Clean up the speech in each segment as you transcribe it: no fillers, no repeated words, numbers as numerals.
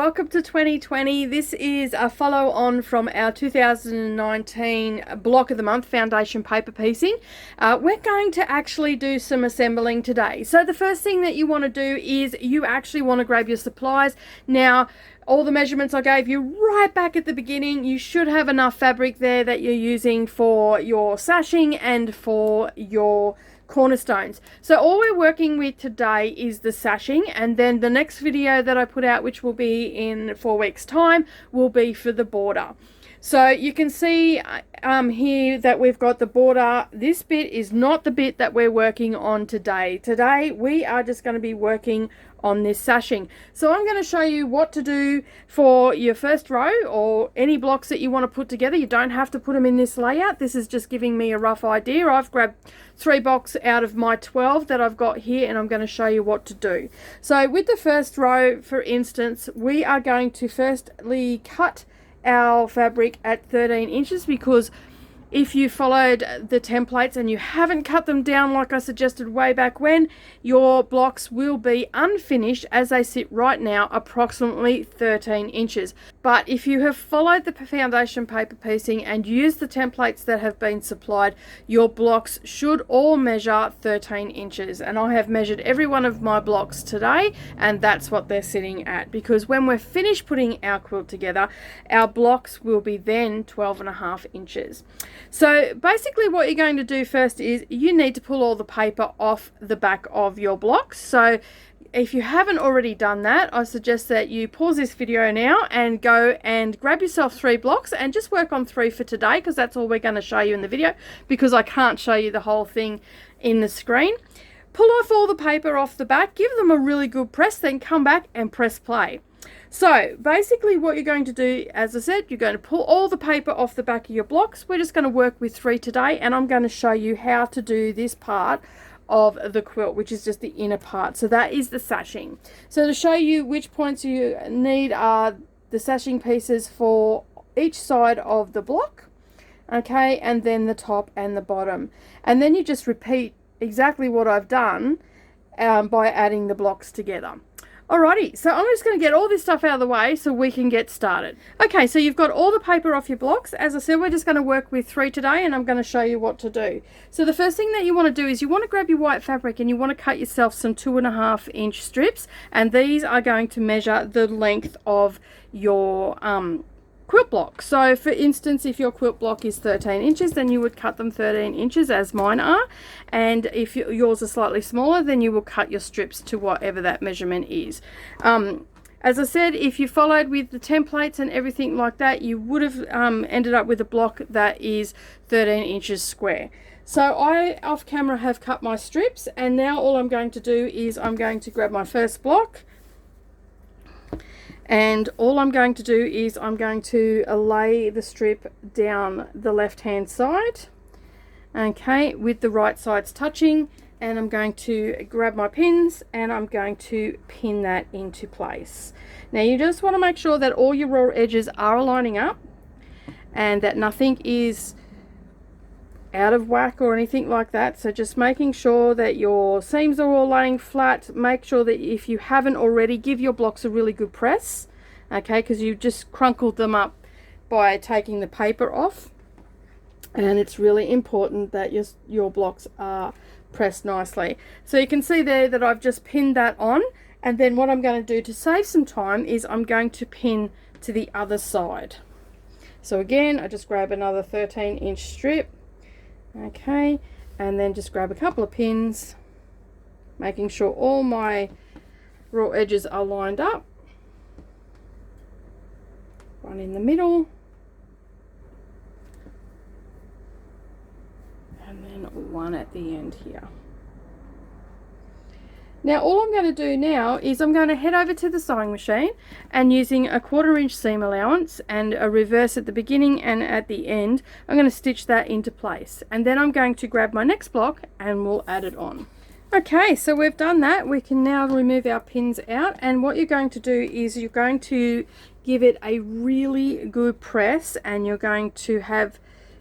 welcome to 2020. This is a follow on from our 2019 block of the month foundation paper piecing. We're going to actually do some assembling today. So the first thing that you want to do is you actually want to grab your supplies. Now, all the measurements I gave you right back at the beginning, you should have enough fabric there that you're using for your sashing and for your cornerstones. So all we're working with today is the sashing, and then the next video that I put out, which will be in 4 weeks time, will be for the border. So you can see here that we've got the border. This bit is not the bit that we're working on today. Today we are just going to be working on this sashing. So I'm going to show you what to do for your first row or any blocks that you want to put together. You don't have to put them in this layout. This is just giving me a rough idea. I've grabbed 3 blocks out of my 12 that I've got here, and I'm going to show you what to do. So with the first row, for instance, we are going to firstly cut our fabric at 13 inches, because if you followed the templates and you haven't cut them down like I suggested way back when, your blocks will be unfinished as they sit right now, approximately 13 inches. But if you have followed the foundation paper piecing and used the templates that have been supplied, your blocks should all measure 13 inches. And I have measured every one of my blocks today, and that's what they're sitting at, because when we're finished putting our quilt together, our blocks will be then 12.5 inches. So basically what you're going to do first is you need to pull all the paper off the back of your blocks. So if you haven't already done that, I suggest that you pause this video now and go and grab yourself 3 blocks and just work on 3 for today, because that's all we're going to show you in the video, because I can't show you the whole thing in the screen. Pull off all the paper off the back, give them a really good press, then come back and press play. So basically what you're going to do, as I said, you're going to pull all the paper off the back of your blocks. We're just going to work with 3 today, and I'm going to show you how to do this part of the quilt, which is just the inner part. So that is the sashing. So to show you which points you need are the sashing pieces for each side of the block, okay, and then the top and the bottom. And then you just repeat exactly what I've done by adding the blocks together. Alrighty, so I'm just going to get all this stuff out of the way so we can get started. Okay, so you've got all the paper off your blocks. As I said, we're just going to work with 3 today, and I'm going to show you what to do. So the first thing that you want to do is you want to grab your white fabric and you want to cut yourself some 2.5 inch strips, and these are going to measure the length of your quilt block. So for instance, if your quilt block is 13 inches, then you would cut them 13 inches as mine are, and if yours are slightly smaller, then you will cut your strips to whatever that measurement is. As I said, if you followed with the templates and everything like that, you would have ended up with a block that is 13 inches square. So I, off camera, have cut my strips, and now all I'm going to do is I'm going to grab my first block, and all I'm going to do is I'm going to lay the strip down the left hand side, okay, with the right sides touching, and I'm going to grab my pins and I'm going to pin that into place. Now you just want to make sure that all your raw edges are lining up and that nothing is out of whack or anything like that. So just making sure that your seams are all laying flat. Make sure that if you haven't already, give your blocks a really good press, okay, because you've just crunkled them up by taking the paper off, and it's really important that your blocks are pressed nicely. So you can see there that I've just pinned that on, and then what I'm going to do to save some time is I'm going to pin to the other side. So again, I just grab another 13 inch strip, okay, and then just grab a couple of pins, making sure all my raw edges are lined up. One in the middle, and then one at the end here. Now all I'm going to do now is I'm going to head over to the sewing machine, and using a 1/4 inch seam allowance and a reverse at the beginning and at the end, I'm going to stitch that into place, and then I'm going to grab my next block and we'll add it on. Okay, so we've done that. We can now remove our pins out, and what you're going to do is you're going to give it a really good press, and you're going to have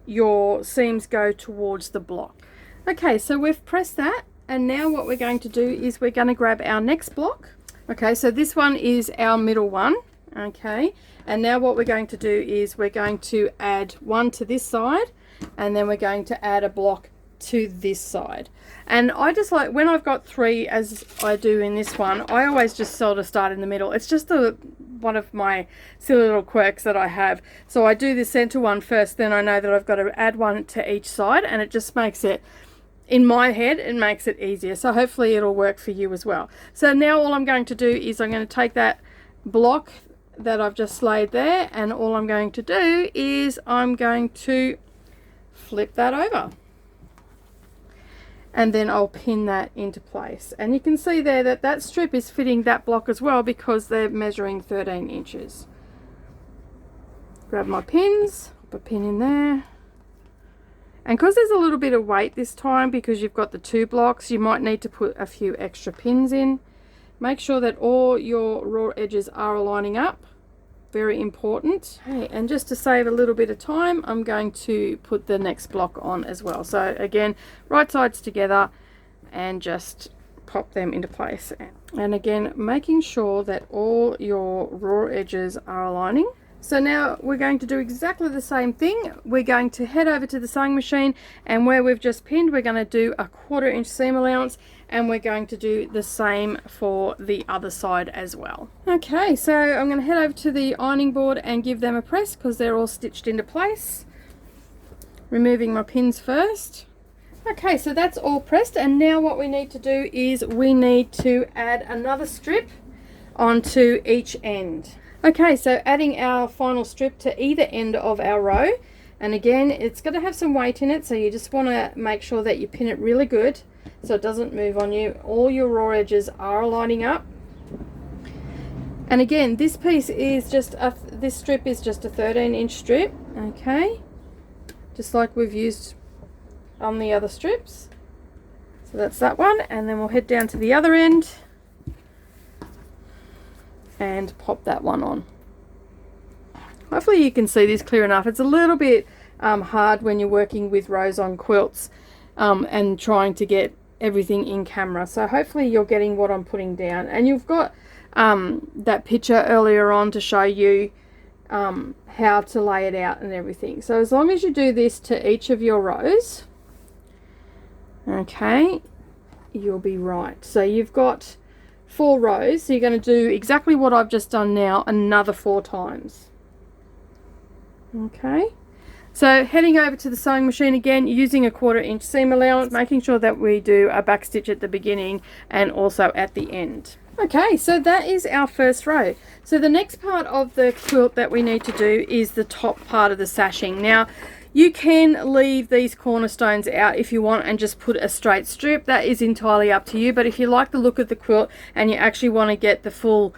your seams go towards the block. Okay, so we've pressed that, and now what we're going to do is we're going to grab our next block. Okay, so this one is our middle one, Okay, and now what we're going to do is we're going to add one to this side, and then we're going to add a block to this side. And I just like, when I've got 3 as I do in this one, I always just sort of start in the middle. It's just one of my silly little quirks that I have. So I do the center one first, then I know that I've got to add one to each side, and it just makes it, in my head, it makes it easier. So hopefully it'll work for you as well. So now all I'm going to do is I'm going to take that block that I've just laid there, and all I'm going to do is I'm going to flip that over, and then I'll pin that into place. And you can see there that that strip is fitting that block as well, because they're measuring 13 inches. Grab my pins, put a pin in there, and because there's a little bit of weight this time, because you've got the 2 blocks, you might need to put a few extra pins in. Make sure that all your raw edges are aligning up. Very important. Okay, and just to save a little bit of time, I'm going to put the next block on as well. So again, right sides together, and just pop them into place. And again, making sure that all your raw edges are aligning. So now we're going to do exactly the same thing. We're going to head over to the sewing machine, and where we've just pinned, we're going to do a 1/4 inch seam allowance, and we're going to do the same for the other side as well. Okay, so I'm going to head over to the ironing board and give them a press, because they're all stitched into place. Removing my pins first. Okay, so that's all pressed, and now what we need to do is we need to add another strip onto each end. Okay, so adding our final strip to either end of our row, and again, it's going to have some weight in it, so you just want to make sure that you pin it really good so it doesn't move on you. All your raw edges are lining up. And again, this piece is just this strip is just a 13-inch strip. Okay, just like we've used on the other strips. So that's that one, and then we'll head down to the other end and pop that one on. Hopefully you can see this clear enough. It's a little bit hard when you're working with rows on quilts and trying to get everything in camera. So hopefully you're getting what I'm putting down, and you've got that picture earlier on to show you how to lay it out and everything. So as long as you do this to each of your rows, okay, you'll be right. So you've got 4 rows, so you're going to do exactly what I've just done now, another 4 times. Okay, so heading over to the sewing machine again, using a 1/4 inch seam allowance, making sure that we do a back stitch at the beginning and also at the end. Okay, so that is our first row. So the next part of the quilt that we need to do is the top part of the sashing. Now, you can leave these cornerstones out if you want and just put a straight strip. That is entirely up to you. But if you like the look of the quilt and you actually want to get the full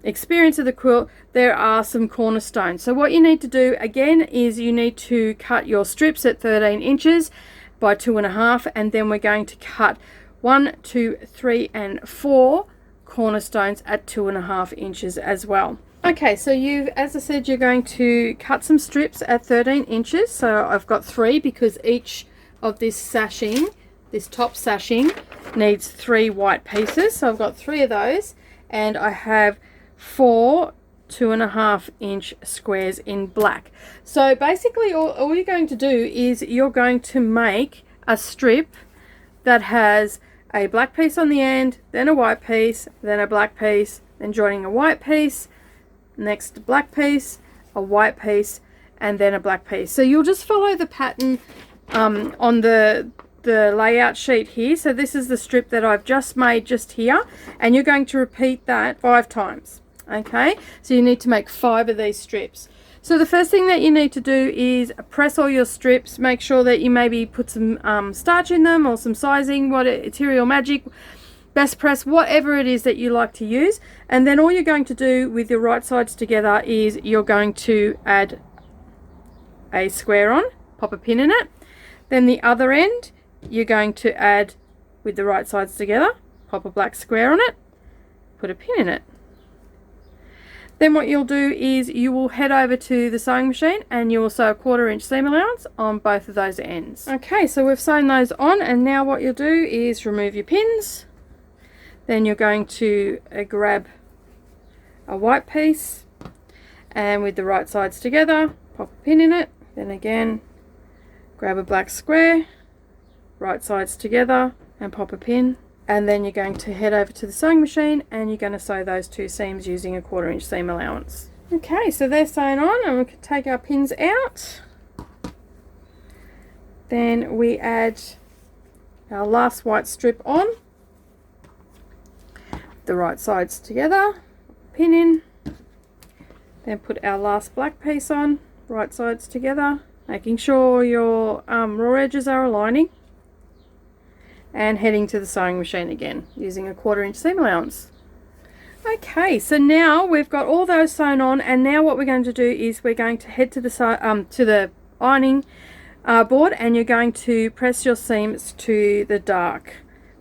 experience of the quilt, there are some cornerstones. So what you need to do again is you need to cut your strips at 13 inches by 2.5, and then we're going to cut 1, 2, 3, and 4 cornerstones at 2.5 inches as well. Okay, so as I said, you're going to cut some strips at 13 inches. So I've got 3 because each of this sashing, this top sashing, needs 3 white pieces. So I've got 3 of those, and I have 4 2.5 inch squares in black. So basically all you're going to do is you're going to make a strip that has a black piece on the end, then a white piece, then a black piece, then joining a white piece, next black piece, a white piece, and then a black piece. So you'll just follow the pattern on the layout sheet here. So this is the strip that I've just made just here, and you're going to repeat that 5 times. Okay, so you need to make 5 of these strips. So the first thing that you need to do is press all your strips. Make sure that you maybe put some starch in them or some sizing, Ethereal Magic, Best Press, whatever it is that you like to use. And then all you're going to do with your right sides together is you're going to add a square on, pop a pin in it. Then the other end you're going to add with the right sides together, pop a black square on it, put a pin in it. Then what you'll do is you will head over to the sewing machine and you will sew a 1/4 inch seam allowance on both of those ends. Okay, so we've sewn those on, and now what you'll do is remove your pins. Then you're going to grab a white piece, and with the right sides together, pop a pin in it. Then again, grab a black square, right sides together, and pop a pin. And then you're going to head over to the sewing machine and you're going to sew those 2 seams using a 1/4 inch seam allowance. Okay, so they're sewn on, and we can take our pins out. Then we add our last white strip on, the right sides together, pin in, then put our last black piece on, right sides together, making sure your raw edges are aligning, and heading to the sewing machine again using a 1/4 inch seam allowance. Okay, so now we've got all those sewn on, and now what we're going to do is we're going to head to the ironing board, and you're going to press your seams to the dark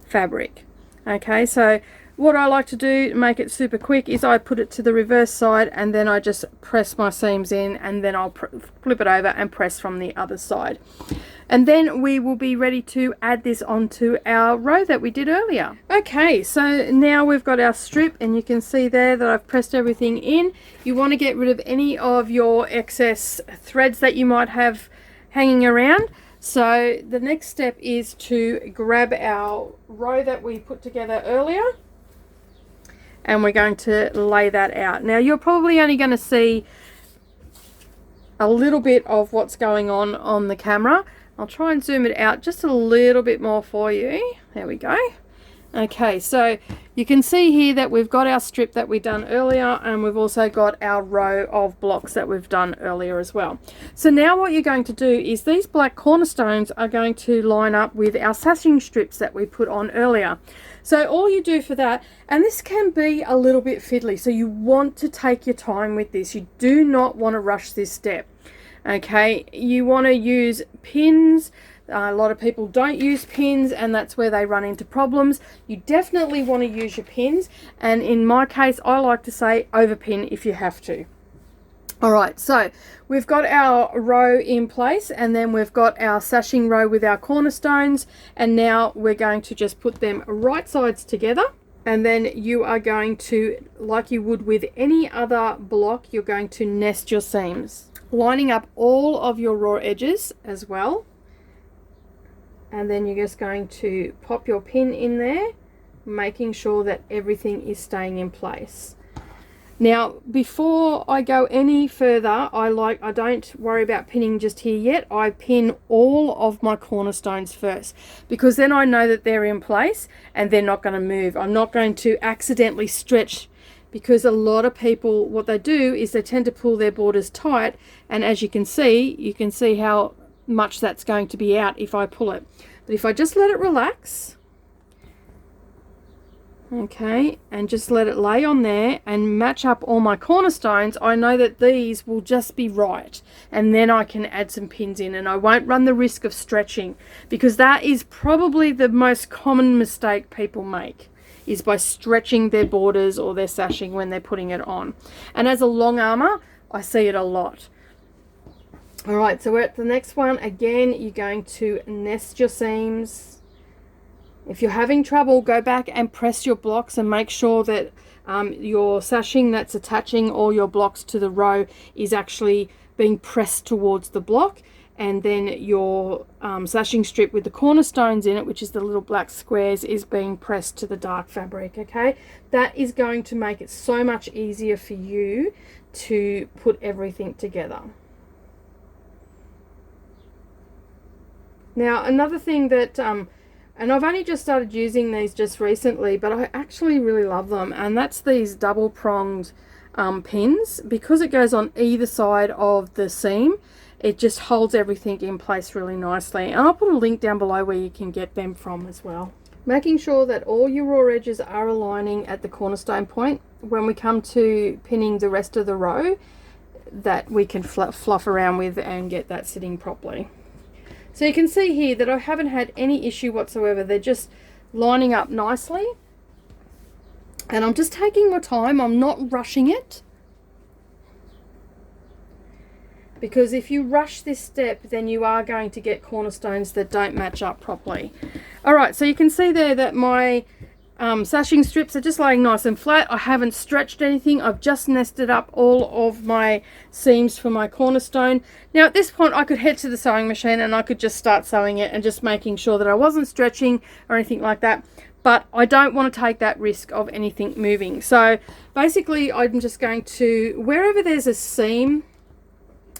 fabric. Okay, so what I like to do to make it super quick is I put it to the reverse side, and then I just press my seams in, and then I'll flip it over and press from the other side. And then we will be ready to add this onto our row that we did earlier. Okay, so now we've got our strip, and you can see there that I've pressed everything in. You want to get rid of any of your excess threads that you might have hanging around. So the next step is to grab our row that we put together earlier, and we're going to lay that out. Now you're probably only going to see a little bit of what's going on the camera. I'll try and zoom it out just a little bit more for you. There we go. Okay, so you can see here that we've got our strip that we've done earlier, and we've also got our row of blocks that we've done earlier as well. So now what you're going to do is these black cornerstones are going to line up with our sashing strips that we put on earlier. So all you do for that, and this can be a little bit fiddly, so you want to take your time with this. You do not want to rush this step. Okay, you want to use pins. A lot of people don't use pins, and that's where they run into problems. You definitely want to use your pins, and in my case I like to say overpin if you have to. Alright, so we've got our row in place, and then we've got our sashing row with our cornerstones, and now we're going to just put them right sides together. And then you are going to, like you would with any other block, you're going to nest your seams, lining up all of your raw edges as well. And then you're just going to pop your pin in there, making sure that everything is staying in place. Now, before I go any further, I don't worry about pinning just here yet. I pin all of my cornerstones first, because then I know that they're in place and they're not going to move. I'm not going to accidentally stretch, because a lot of people, what they do is they tend to pull their borders tight, and as you can see how much that's going to be out if I pull it. But if I just let it relax, okay, and just let it lay on there and match up all my cornerstones, I know that these will just be right, and then I can add some pins in, and I won't run the risk of stretching, because that is probably the most common mistake people make, is by stretching their borders or their sashing when they're putting it on. And as a long armor, I see it a lot. Alright, so we're at the next one. Again, you're going to nest your seams. If you're having trouble, go back and press your blocks and make sure that your sashing that's attaching all your blocks to the row is actually being pressed towards the block, and then your sashing strip with the cornerstones in it, which is the little black squares, is being pressed to the dark fabric. Okay, that is going to make it so much easier for you to put everything together. Now, another thing that and I've only just started using these just recently, but I actually really love them, and that's these double pronged pins. Because it goes on either side of the seam, it just holds everything in place really nicely, and I'll put a link down below where you can get them from as well. Making sure that all your raw edges are aligning at the cornerstone point. When we come to pinning the rest of the row, that we can fluff around with and get that sitting properly. So you can see here that I haven't had any issue whatsoever. They're just lining up nicely, and I'm just taking my time. I'm not rushing it, because if you rush this step, then you are going to get cornerstones that don't match up properly. Alright, so you can see there that my sashing strips are just laying nice and flat. I haven't stretched anything. I've just nested up all of my seams for my cornerstone. Now at this point I could head to the sewing machine and I could just start sewing it and just making sure that I wasn't stretching or anything like that. But I don't want to take that risk of anything moving. So basically I'm just going to, wherever there's a seam,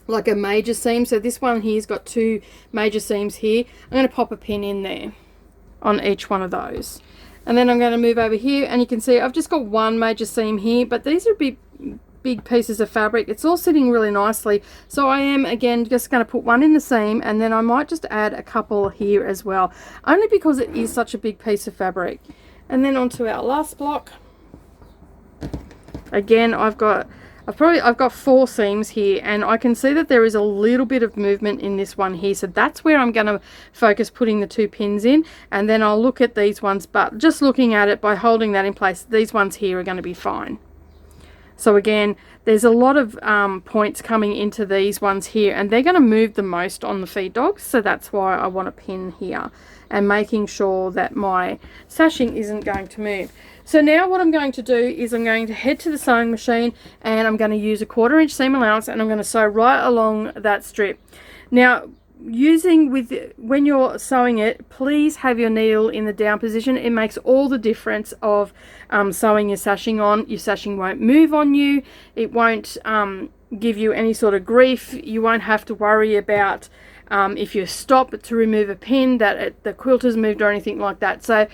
like a major seam, so this one here's got 2 major seams here, I'm going to pop a pin in there on each one of those. And then I'm going to move over here and you can see I've just got 1 major seam here, but these are big pieces of fabric. It's all sitting really nicely. So I am again just going to put 1 in the seam, and then I might just add a couple here as well, only because it is such a big piece of fabric. And then onto our last block. Again, I've got 4 seams here, and I can see that there is a little bit of movement in this one here, so that's where I'm going to focus putting the 2 pins in, and then I'll look at these ones. But just looking at it, by holding that in place, these ones here are going to be fine. So again, there's a lot of points coming into these ones here, and they're going to move the most on the feed dogs, so that's why I want a pin here and making sure that my sashing isn't going to move. So now what I'm going to do is I'm going to head to the sewing machine and I'm going to use a 1/4 inch seam allowance, and I'm going to sew right along that strip. Now when you're sewing it, please have your needle in the down position. It makes all the difference of sewing your sashing on. Your sashing won't move on you. It won't give you any sort of grief. You won't have to worry about if you stop to remove a pin that the quilt has moved or anything like that. So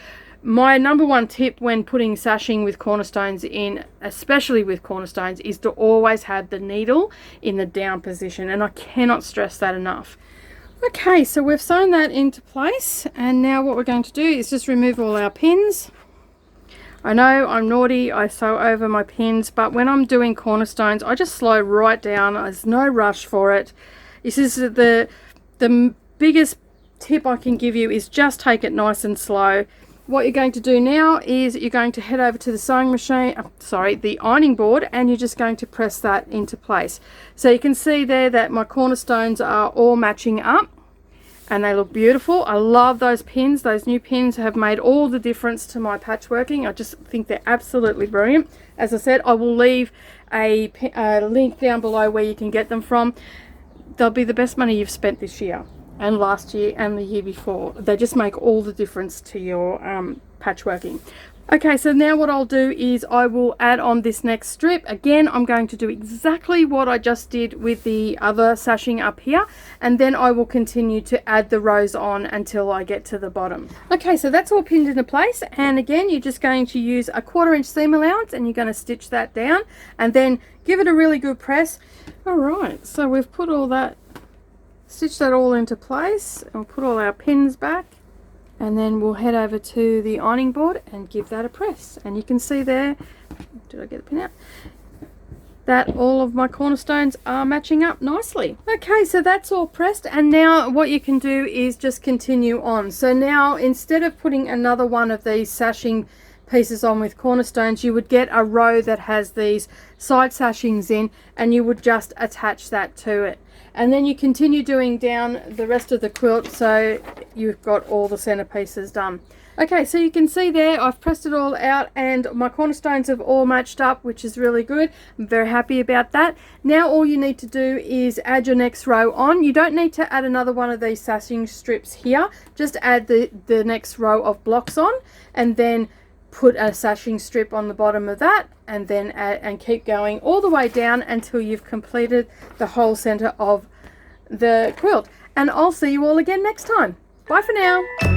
my number 1 tip when putting sashing with cornerstones in, especially with cornerstones, is to always have the needle in the down position, and I cannot stress that enough. Okay, so we've sewn that into place, and now what we're going to do is just remove all our pins. I know I'm naughty, I sew over my pins, but when I'm doing cornerstones I just slow right down. There's no rush for it. This is the biggest tip I can give you, is just take it nice and slow. What you're going to do now is you're going to head over to the sewing machine, the ironing board, and you're just going to press that into place. So you can see there that my cornerstones are all matching up and they look beautiful. I love those pins. Those new pins have made all the difference to my patchworking. I just think they're absolutely brilliant. As I said, I will leave a link down below where you can get them from. They'll be the best money you've spent this year, and last year and the year before. They just make all the difference to your patchworking. Okay, so now what I'll do is I will add on this next strip. Again, I'm going to do exactly what I just did with the other sashing up here, and then I will continue to add the rows on until I get to the bottom. Okay, so that's all pinned into place, and again you're just going to use a 1/4 inch seam allowance and you're going to stitch that down and then give it a really good press. Alright, so we've put all that, stitch that all into place, and we'll put all our pins back, and then we'll head over to the ironing board and give that a press. And you can see there, did I get the pin out, that all of my cornerstones are matching up nicely. Okay, so that's all pressed, and now what you can do is just continue on. So now instead of putting another one of these sashing pieces on with cornerstones, you would get a row that has these side sashings in, and you would just attach that to it. And then you continue doing down the rest of the quilt so you've got all the center pieces done. Okay, so you can see there I've pressed it all out and my cornerstones have all matched up, which is really good. I'm very happy about that. Now all you need to do is add your next row on. You don't need to add another one of these sashing strips here. Just add the next row of blocks on, and then put a sashing strip on the bottom of that, and then add, and keep going all the way down until you've completed the whole center of the quilt. And I'll see you all again next time. Bye for now.